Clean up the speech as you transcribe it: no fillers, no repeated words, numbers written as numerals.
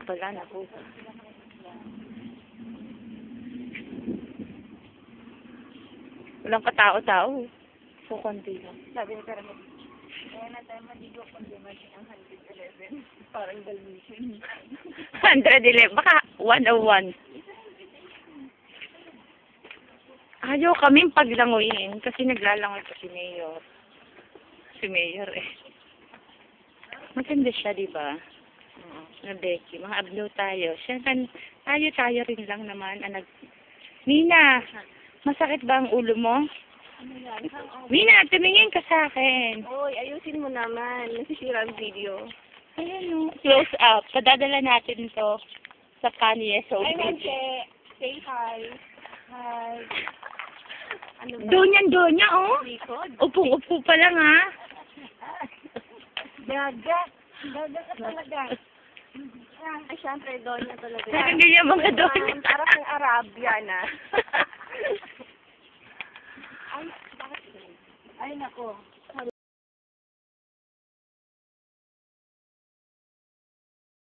pala, naku. Walang katao-tao. So, konti lang. Sabi ni Karamit, kaya na tayo maligo kung di man ang 111. Parang Dalmatian. 111. Baka 101. Ayaw kaming paglanguyin kasi naglalangoy pa si Mayor. Si Mayor eh. Maganda siya, di ba? Na Becky, mga ablo tayo. Siyempre, tayo rin lang naman. Nina, masakit ba ang ulo mo? Ano yan? Nina, tumingin ka sa akin. Uy, ayusin mo naman. Nasisira ang video. Ayan o, close up. Padadala natin to sa Kanye so Ay, Manche. Say hi. Hi. Ano ba? Doon niya, oh. Likod? Upong-upo pa lang, ha? Gaga. Gaga ka talaga. Ay, syempre, Donya talaga. Parang ganyan mga Donya. Parang ng Arabia na. Ay, bakit? Ay, nako.